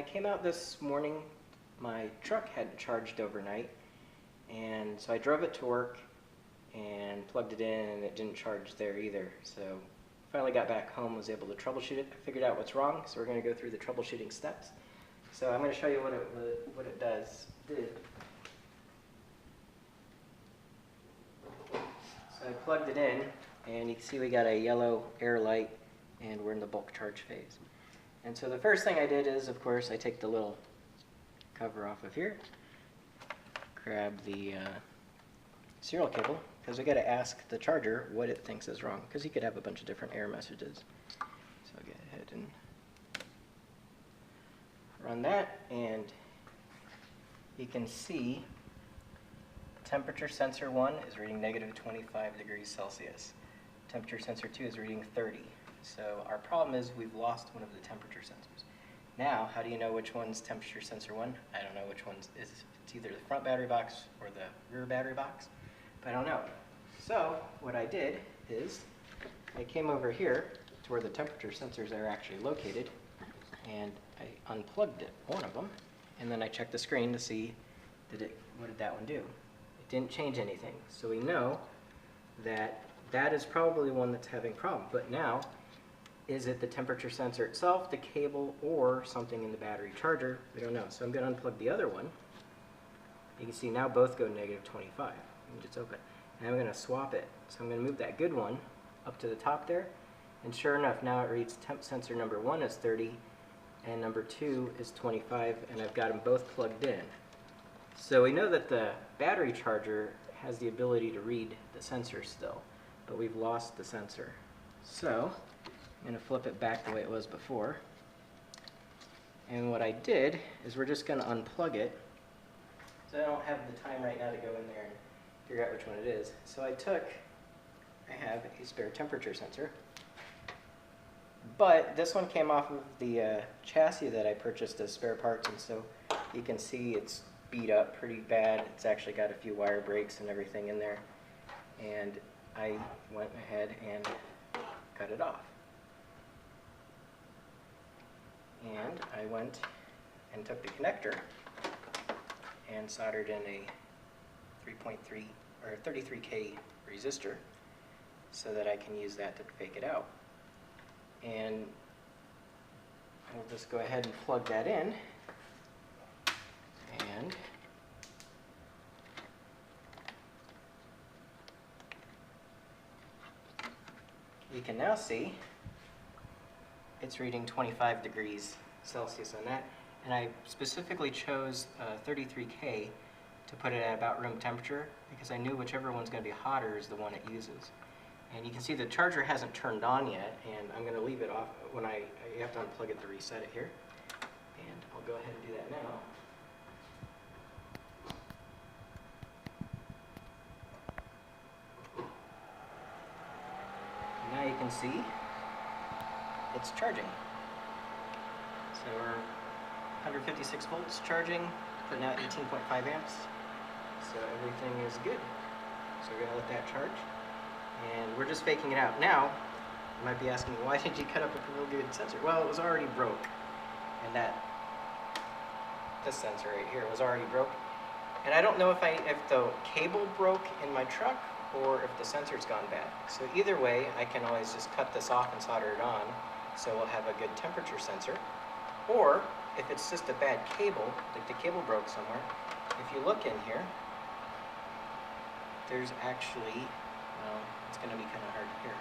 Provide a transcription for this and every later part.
came out this morning, my truck hadn't charged overnight, and so I drove it to work and plugged it in, and it didn't charge there either. So finally got back home, was able to troubleshoot it. I figured out what's wrong, so we're going to go through the troubleshooting steps. So I'm going to show you what it did. So I plugged it in, and you can see we got a yellow air light, and we're in the bulk charge phase. And so the first thing I did is, of course, I take the little cover off of here, grab the serial cable, because we got to ask the charger what it thinks is wrong, because you could have a bunch of different error messages. So I'll get ahead and run that, and you can see temperature sensor 1 is reading negative 25 degrees Celsius. Temperature sensor 2 is reading 30. So our problem is we've lost one of the temperature sensors. Now, how do you know which one's temperature sensor 1? I don't know which one is. It's either the front battery box or the rear battery box, but I don't know. So what I did is I came over here to where the temperature sensors are actually located, and I unplugged one of them, and then I checked the screen to see what did that one do. It didn't change anything. So we know that that is probably one that's having a problem. But now, is it the temperature sensor itself, the cable, or something in the battery charger? We don't know. So I'm going to unplug the other one. You can see now both go negative 25. And it's open. And I'm going to swap it. So I'm going to move that good one up to the top there. And sure enough, now it reads temp sensor number 1 is 30, and number 2 is 25, and I've got them both plugged in. So we know that the battery charger has the ability to read the sensor still, but we've lost the sensor. So I'm going to flip it back the way it was before. And what I did is we're just going to unplug it. So I don't have the time right now to go in there and figure out which one it is. So I have a spare temperature sensor. But this one came off of the chassis that I purchased as spare parts, and so you can see it's beat up pretty bad. It's actually got a few wire breaks and everything in there. And I went ahead and cut it off. And I went and took the connector and soldered in a 3.3 or 33K resistor so that I can use that to fake it out. And I'll just go ahead and plug that in, and you can now see it's reading 25 degrees Celsius on that, and I specifically chose 33K to put it at about room temperature because I knew whichever one's going to be hotter is the one it uses. And you can see the charger hasn't turned on yet, and I'm going to leave it off when you have to unplug it to reset it here. And I'll go ahead and do that now. And now you can see it's charging. So we're 156 volts charging, putting out 18.5 amps. So everything is good. So we're going to let that charge. And we're just faking it out. Now, you might be asking, why did you cut up a real good sensor? Well, it was already broke. And this sensor right here was already broke. And I don't know if the cable broke in my truck or if the sensor's gone bad. So either way, I can always just cut this off and solder it on, so we'll have a good temperature sensor. Or if it's just a bad cable, like the cable broke somewhere, if you look in here, there's actually, it's going to be kind of hard here.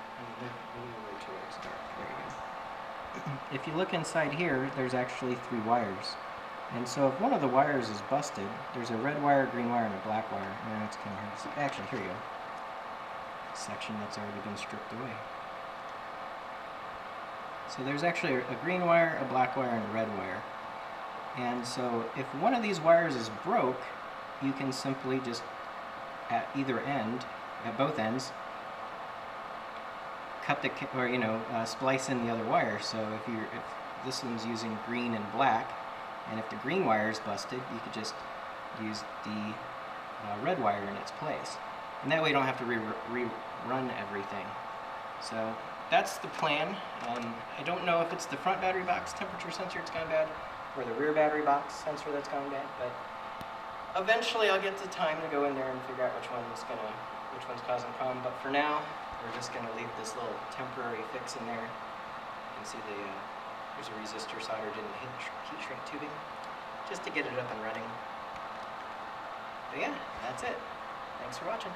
If you look inside here, there's actually 3 wires. And so if one of the wires is busted, there's a red wire, green wire, and a black wire. And it's kind of hard. Actually, here you go. Section that's already been stripped away. So there's actually a green wire, a black wire, and a red wire. And so if one of these wires is broke, you can simply just, at either end, at both ends, cut splice in the other wire. So if this one's using green and black, and if the green wire is busted, you could just use the red wire in its place. And that way you don't have to rerun everything. So that's the plan. I don't know if it's the front battery box temperature sensor it's gone bad, or the rear battery box sensor that's gone bad, but eventually I'll get the time to go in there and figure out which one's causing the problem. But for now, we're just gonna leave this little temporary fix in there. You can see there's a resistor soldered in the heat shrink tubing, just to get it up and running. But yeah, that's it. Thanks for watching.